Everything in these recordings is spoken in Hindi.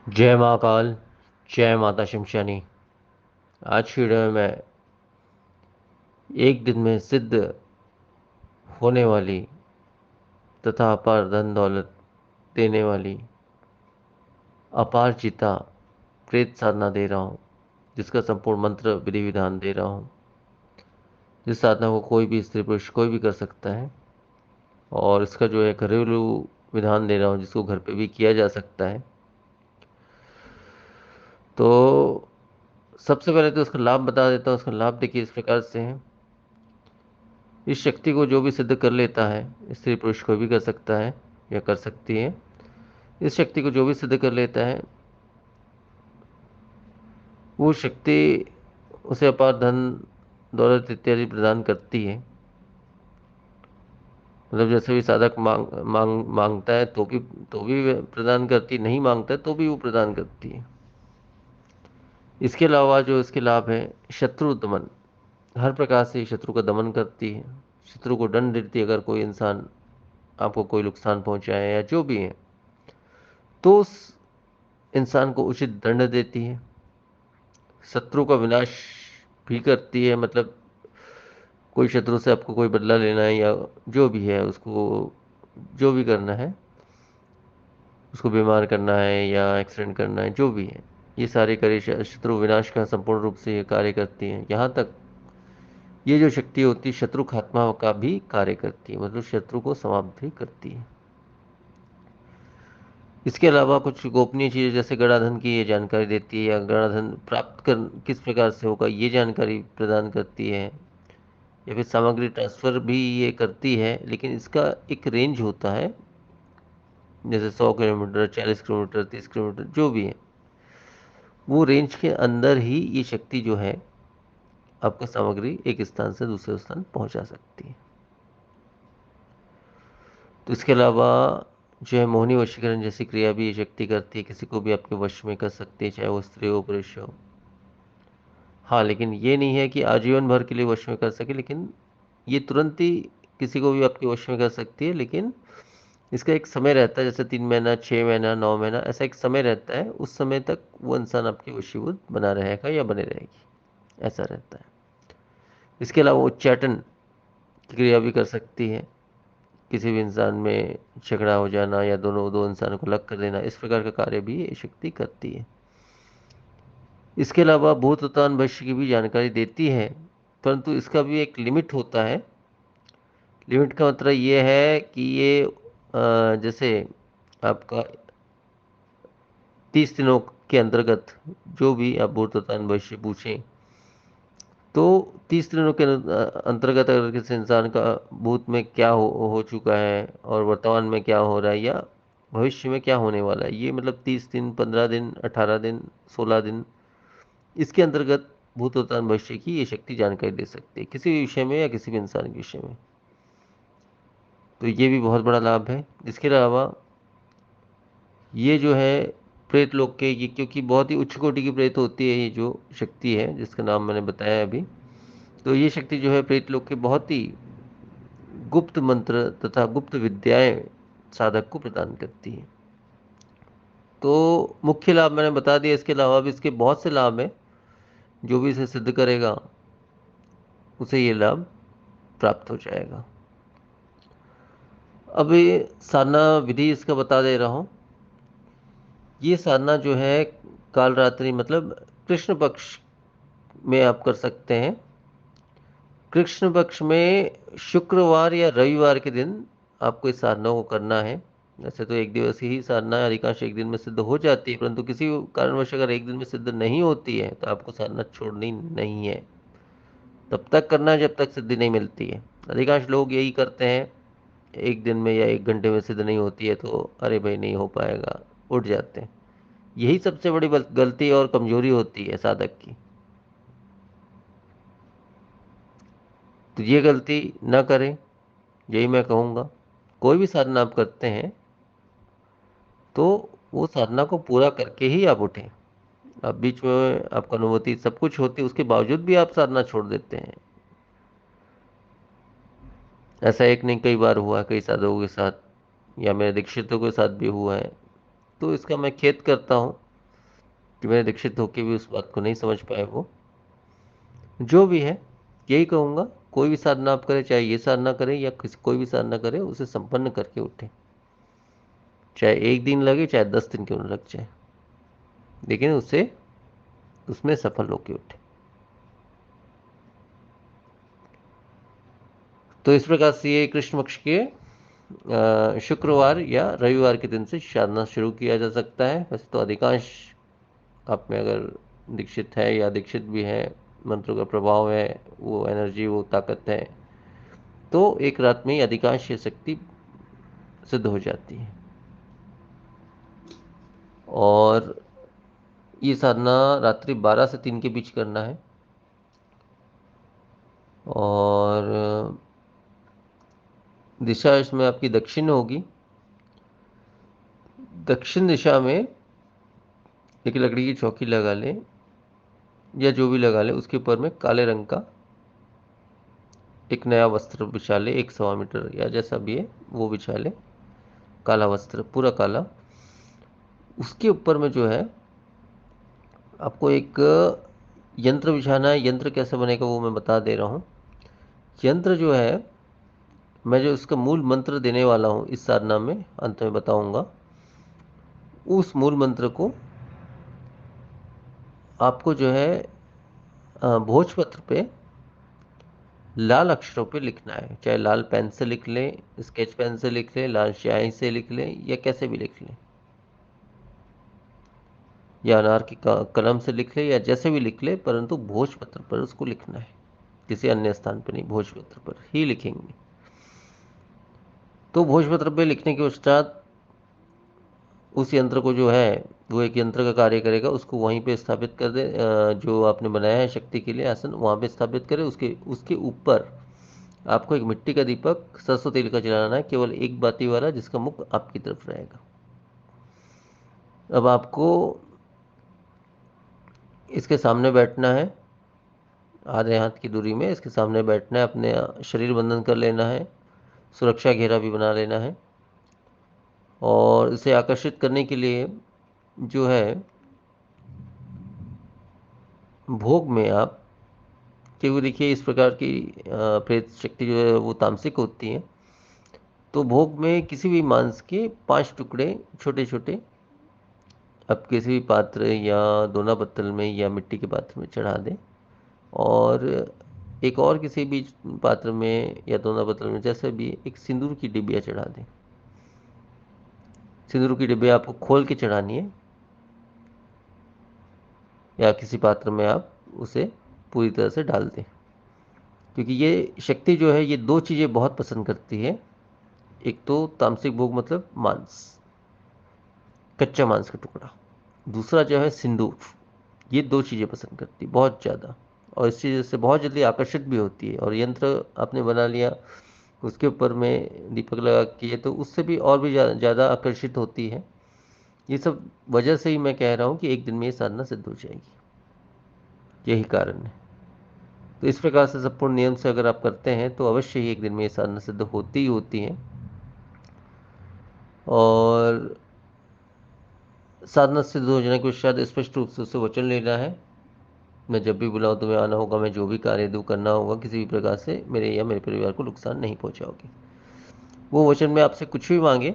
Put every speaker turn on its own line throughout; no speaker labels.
जय महाकाल। जय माता शिमशानी। आज की वीडियो में मैं एक दिन में सिद्ध होने वाली तथा अपार धन दौलत देने वाली अपार चिता प्रेत साधना दे रहा हूँ, जिसका संपूर्ण मंत्र विधि विधान दे रहा हूँ। जिस साधना को कोई भी स्त्री पुरुष कोई भी कर सकता है, और इसका जो है घरेलू विधान दे रहा हूँ, जिसको घर पे भी किया जा सकता है। तो सबसे पहले तो उसका लाभ बता देता हूँ। उसका लाभ देखिए इस प्रकार से है। इस शक्ति को जो भी सिद्ध कर लेता है, स्त्री पुरुष कोई भी कर सकता है या कर सकती है। इस शक्ति को जो भी सिद्ध कर लेता है, वो शक्ति उसे अपार धन दौलत इत्यादि प्रदान करती है। मतलब जैसे भी साधक मांगता है तो भी वह प्रदान करती है, नहीं मांगता है तो भी वो प्रदान करती है। इसके अलावा जो इसके लाभ है, शत्रु दमन। हर प्रकार से शत्रु का दमन करती है। शत्रु को दंड देती है। अगर कोई इंसान आपको कोई नुकसान पहुंचाए या जो भी है, तो उस इंसान को उचित दंड देती है। शत्रु का विनाश भी करती है। मतलब कोई शत्रु से आपको कोई बदला लेना है या जो भी है, उसको जो भी करना है, उसको बीमार करना है या एक्सीडेंट करना है, जो भी है, ये सारे कार्य शत्रु विनाश का संपूर्ण रूप से ये कार्य करती हैं। यहाँ तक ये जो शक्ति होती है, शत्रु खात्मा का भी कार्य करती है। मतलब शत्रु को समाप्त भी करती है। इसके अलावा कुछ गोपनीय चीज़ें जैसे गणाधन की ये जानकारी देती है, या गणाधन प्राप्त कर किस प्रकार से होगा ये जानकारी प्रदान करती है, या फिर सामग्री ट्रांसफ़र भी ये करती है। लेकिन इसका एक रेंज होता है, जैसे 100 किलोमीटर, 40 किलोमीटर, 30 किलोमीटर, जो भी है, वो रेंज के अंदर ही ये शक्ति जो है आपका सामग्री एक स्थान से दूसरे स्थान पहुंचा सकती है। तो इसके अलावा जो है मोहिनी वशीकरण जैसी क्रिया भी ये शक्ति करती है। किसी को भी आपके वश में कर सकती है, चाहे वो स्त्री हो पुरुष हो। हाँ, लेकिन ये नहीं है कि आजीवन भर के लिए वश में कर सके। लेकिन ये तुरंत ही किसी को भी आपके वश में कर सकती है। लेकिन इसका एक समय रहता है, जैसे 3 महीना, 6 महीना, 9 महीना, ऐसा एक समय रहता है। उस समय तक वो इंसान आपके वशीभूत बना रहेगा या बने रहेगी, ऐसा रहता है। इसके अलावा उच्चाटन की क्रिया भी कर सकती है। किसी भी इंसान में झगड़ा हो जाना या दो इंसानों को अलग कर देना, इस प्रकार का कार्य भी ये शक्ति करती है। इसके अलावा भूत उत्तान भविष्य की भी जानकारी देती है, परंतु इसका भी एक लिमिट होता है। लिमिट का मतलब ये है कि ये जैसे आपका 30 दिनों के अंतर्गत जो भी आप भूत उत्तान भविष्य पूछें, तो 30 दिनों के अंतर्गत अगर किसी इंसान का भूत में क्या हो चुका है, और वर्तमान में क्या हो रहा है, या भविष्य में क्या होने वाला है, ये मतलब 30 दिन, 15 दिन, 18 दिन, 16 दिन, इसके अंतर्गत भूत उत्तान भविष्य की ये शक्ति जानकारी दे सकती है, किसी भी विषय में या किसी भी इंसान के विषय में। तो ये भी बहुत बड़ा लाभ है। इसके अलावा ये जो है प्रेत लोक के, ये क्योंकि बहुत ही उच्च कोटि की प्रेत होती है, ये जो शक्ति है जिसका नाम मैंने बताया अभी, तो ये शक्ति जो है प्रेत लोक के बहुत ही गुप्त मंत्र तथा गुप्त विद्याएं साधक को प्रदान करती है। तो मुख्य लाभ मैंने बता दिया। इसके अलावा भी इसके बहुत से लाभ हैं। जो भी इसे सिद्ध करेगा उसे ये लाभ प्राप्त हो जाएगा। अब ये साधना विधि इसका बता दे रहा हूँ। ये साधना जो है काल रात्रि, मतलब कृष्ण पक्ष में आप कर सकते हैं। कृष्ण पक्ष में शुक्रवार या रविवार के दिन आपको इस साधना को करना है। वैसे तो एक दिवसीय ही साधना अधिकांश एक दिन में सिद्ध हो जाती है, परंतु किसी कारणवश अगर एक दिन में सिद्ध नहीं होती है, तो आपको साधना छोड़नी नहीं है। तब तक करना है जब तक सिद्धि नहीं मिलती है। अधिकांश लोग यही करते हैं, एक दिन में या 1 घंटे में सिद्ध नहीं होती है तो अरे भाई नहीं हो पाएगा, उठ जाते हैं। यही सबसे बड़ी गलती और कमजोरी होती है साधक की। तो ये गलती ना करें, यही मैं कहूँगा। कोई भी साधना आप करते हैं तो वो साधना को पूरा करके ही आप उठें। आप बीच में आपका अनुभूति सब कुछ होती है, उसके बावजूद भी आप साधना छोड़ देते हैं। ऐसा एक नहीं कई बार हुआ है, कई साधकों के साथ, या मेरे दीक्षितों के साथ भी हुआ है। तो इसका मैं खेद करता हूँ। कि मेरे दीक्षित होके भी उस बात को नहीं समझ पाए वो। जो भी है, यही कहूँगा, कोई भी साधना आप करें, चाहे ये साधना करें या किसी कोई भी साधना करें, उसे संपन्न करके उठें। चाहे 1 दिन लगे, चाहे 10 दिन क्यों न लग जाए, लेकिन उसे उसमें सफल होके उठें। तो इस प्रकार से ये कृष्ण पक्ष के शुक्रवार या रविवार के दिन से साधना शुरू किया जा सकता है। वैसे तो अधिकांश आप में अगर दीक्षित है या दीक्षित भी है, मंत्रों का प्रभाव है, वो एनर्जी, वो ताकत है, तो एक रात में ही अधिकांश ये शक्ति सिद्ध हो जाती है। और ये साधना रात्रि 12 से 3 के बीच करना है। और दिशा इसमें आपकी दक्षिण होगी। दक्षिण दिशा में एक लकड़ी की चौकी लगा लें या जो भी लगा लें, उसके ऊपर में काले रंग का एक नया वस्त्र बिछा ले, 1 सवा मीटर या जैसा भी है वो बिछा ले, काला वस्त्र पूरा काला। उसके ऊपर में जो है आपको एक यंत्र बिछाना है। यंत्र कैसे बनेगा वो मैं बता दे रहा हूँ। यंत्र जो है, मैं जो उसका मूल मंत्र देने वाला हूँ इस साधना में, अंत में बताऊंगा, उस मूल मंत्र को आपको जो है भोजपत्र पे लाल अक्षरों पे लिखना है। चाहे लाल पेन से लिख लें, स्केच पेन से लिख लें, लाल स्याही से लिख लें, या कैसे भी लिख लें, या अनार की कलम से लिख लें, या जैसे भी लिख लें, परंतु भोजपत्र पर उसको लिखना है, किसी अन्य स्थान पर नहीं, भोजपत्र पर ही लिखेंगे। तो भोजपत्र पे लिखने के पश्चात उस यंत्र को जो है, वो एक यंत्र का कार्य करेगा, उसको वहीं पे स्थापित कर दे। जो आपने बनाया है शक्ति के लिए आसन, वहाँ पे स्थापित करें। उसके उसके ऊपर आपको एक मिट्टी का दीपक सरसों तेल का जलाना है, केवल एक बाती वाला, जिसका मुख आपकी तरफ रहेगा। अब आपको इसके सामने बैठना है, आधे हाथ की दूरी में इसके सामने बैठना है, अपने शरीर बंधन कर लेना है, सुरक्षा घेरा भी बना लेना है। और इसे आकर्षित करने के लिए जो है, भोग में आप, क्योंकि देखिए इस प्रकार की प्रेत शक्ति जो है वो तामसिक होती है, तो भोग में किसी भी मांस के 5 टुकड़े छोटे छोटे आप किसी भी पात्र या दोना पत्तल में या मिट्टी के पात्र में चढ़ा दें। और एक और किसी भी पात्र में या दोना पत्तल में, जैसे भी, एक सिंदूर की डिबिया चढ़ा दें। सिंदूर की डिबिया आपको खोल के चढ़ानी है, या किसी पात्र में आप उसे पूरी तरह से डाल दें। क्योंकि ये शक्ति जो है, ये 2 चीज़ें बहुत पसंद करती है। एक तो तामसिक भोग मतलब मांस, कच्चा मांस का टुकड़ा। दूसरा जो है सिंदूर। ये 2 चीज़ें पसंद करती है बहुत ज़्यादा, और इस चीज़ से बहुत जल्दी आकर्षित भी होती है। और यंत्र आपने बना लिया, उसके ऊपर में दीपक लगा के, तो उससे भी और भी ज़्यादा आकर्षित होती है। ये सब वजह से ही मैं कह रहा हूँ कि एक दिन में ये साधना सिद्ध हो जाएगी, यही कारण है। तो इस प्रकार से संपूर्ण नियम से अगर आप करते हैं तो अवश्य ही एक दिन में ये साधना सिद्ध होती ही होती है। और साधना सिद्ध हो जाने के पश्चात स्पष्ट रूप से उससे वचन लेना है, मैं जब भी बुलाऊं तुम्हें आना होगा, मैं जो भी कार्य दूँ करना होगा, किसी भी प्रकार से मेरे या मेरे परिवार को नुकसान नहीं पहुंचाओगे। वो वचन में आपसे कुछ भी मांगे,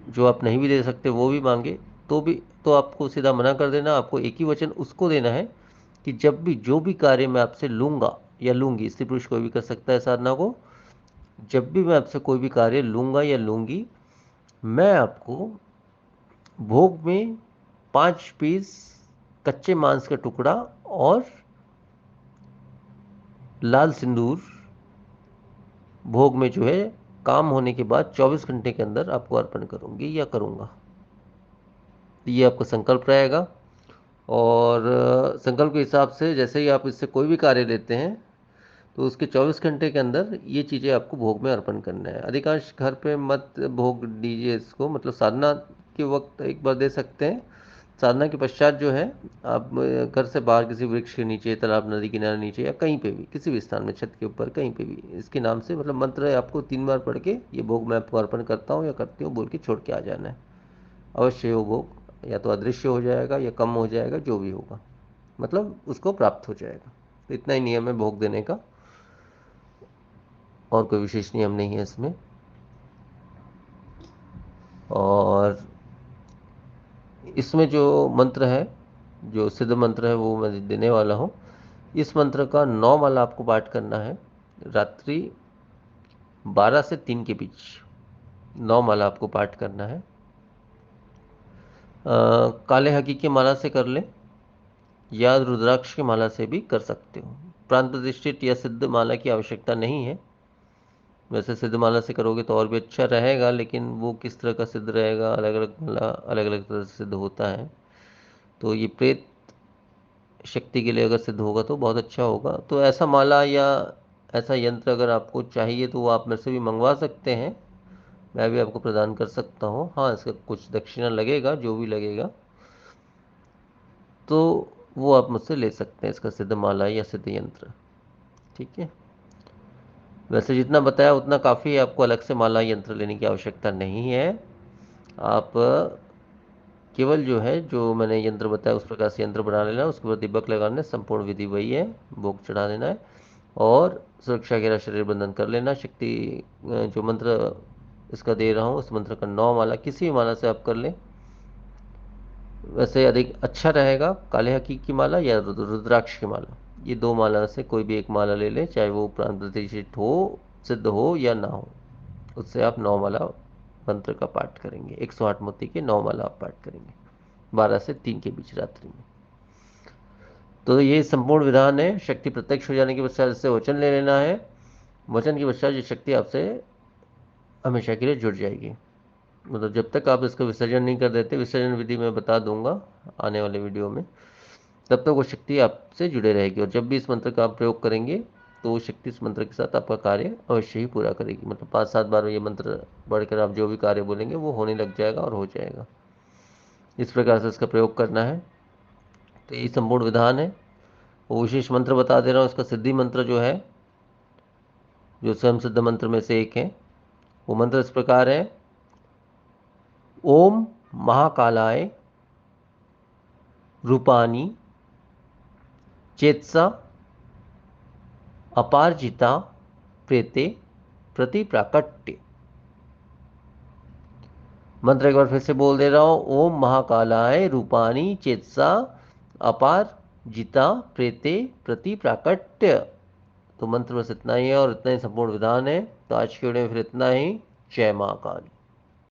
जो आप नहीं भी दे सकते वो भी मांगे, तो भी तो आपको सीधा मना कर देना। आपको एक ही वचन उसको देना है कि जब भी जो भी कार्य मैं आपसे लूंगा या लूंगी, स्त्री पुरुष कोई भी कर सकता है साधना को, जब भी मैं आपसे कोई भी कार्य लूंगा या लूंगी, मैं आपको भोग में 5 पीस कच्चे मांस का टुकड़ा और लाल सिंदूर भोग में जो है, काम होने के बाद 24 घंटे के अंदर आपको अर्पण करूंगी या करूंगा। ये आपका संकल्प रहेगा। और संकल्प के हिसाब से जैसे ही आप इससे कोई भी कार्य लेते हैं, तो उसके 24 घंटे के अंदर ये चीज़ें आपको भोग में अर्पण करना है। अधिकांश घर पे मत भोग दीजिए इसको, मतलब साधना के वक्त एक बार दे सकते हैं। साधना के पश्चात जो है, आप घर से बाहर किसी वृक्ष के नीचे, तालाब, नदी किनारे नीचे, या कहीं पे भी, किसी भी स्थान में, छत के ऊपर, कहीं पे भी इसके नाम से, मतलब मंत्र आपको 3 बार पढ़ के ये भोग मैं आपको अर्पण करता हूँ या करती हूँ बोल के छोड़ के आ जाना है। अवश्य वो भोग या तो अदृश्य हो जाएगा या कम हो जाएगा, जो भी होगा, मतलब उसको प्राप्त हो जाएगा। तो इतना ही नियम है भोग देने का, और कोई विशेष नियम नहीं है इसमें। और इसमें जो मंत्र है, जो सिद्ध मंत्र है, वो मैं देने वाला हूँ। इस मंत्र का 9 माला आपको पाठ करना है, रात्रि 12 से 3 के बीच 9 माला आपको पाठ करना है। काले हकी की माला से कर ले, या रुद्राक्ष की माला से भी कर सकते हो। प्रांत प्रतिष्ठित या सिद्ध माला की आवश्यकता नहीं है। वैसे सिद्ध माला से करोगे तो और भी अच्छा रहेगा, लेकिन वो किस तरह का सिद्ध रहेगा, अलग अलग माला अलग अलग तरह से सिद्ध होता है। तो ये प्रेत शक्ति के लिए अगर सिद्ध होगा तो बहुत अच्छा होगा। तो ऐसा माला या ऐसा यंत्र अगर आपको चाहिए तो वो आप मेरे से भी मंगवा सकते हैं, मैं भी आपको प्रदान कर सकता हूँ। हाँ, इसका कुछ दक्षिणा लगेगा, जो भी लगेगा तो वो आप मुझसे ले सकते हैं, इसका सिद्ध माला या सिद्ध यंत्र। ठीक है, वैसे जितना बताया उतना काफ़ी है, आपको अलग से माला यंत्र लेने की आवश्यकता नहीं है। आप केवल जो है, जो मैंने यंत्र बताया उस प्रकार से यंत्र बना लेना, उसके बाद दीपक लगाना, संपूर्ण विधि वही है, भोग चढ़ा देना है और सुरक्षा घेरा शरीर बंधन कर लेना। शक्ति जो मंत्र इसका दे रहा हूँ, उस मंत्र का 9 माला किसी भी माला से आप कर लें, वैसे अधिक अच्छा रहेगा। काले हकी की माला या रुद्राक्ष की माला, ये 2 माला से कोई भी एक माला ले लें, चाहे वो प्राण प्रतिष्ठित हो, सिद्ध हो या ना हो। उससे आप 9 माला मंत्र का पाठ करेंगे, 108 मोती के 9 माला आप पाठ करेंगे 12 से 3 के बीच रात्रि में। तो ये संपूर्ण विधान है। शक्ति प्रत्यक्ष हो जाने के पश्चात इससे वचन ले लेना है, वचन के पश्चात ये शक्ति आपसे हमेशा के लिए जुड़ जाएगी। मतलब जब तक आप इसका विसर्जन नहीं कर देते, विसर्जन विधि मैं बता दूंगा आने वाले वीडियो में, तब तक वो शक्ति आपसे जुड़े रहेगी। और जब भी इस मंत्र का आप प्रयोग करेंगे तो वो शक्ति इस मंत्र के साथ आपका कार्य अवश्य ही पूरा करेगी। मतलब 5-7 बार ये मंत्र पढ़कर आप जो भी कार्य बोलेंगे वो होने लग जाएगा और हो जाएगा। इस प्रकार से इसका प्रयोग करना है। तो ये संपूर्ण विधान है। वो विशेष मंत्र बता दे रहा हूँ, इसका सिद्धि मंत्र जो है, जो स्वयं सिद्ध मंत्र में से एक है, वो मंत्र इस प्रकार है। ओम महाकालाय रूपानी चेतसा अपारजिता प्रेते प्रति प्राकट्य। मंत्र एक बार फिर से बोल दे रहा हूं। ओम महाकालाय रूपानी चेतसा अपार जिता प्रेते प्रति प्राकट्य। तो मंत्र बस इतना ही है और इतना ही संपूर्ण विधान है। तो आज के वीडियो में फिर इतना ही। जय महाकाल।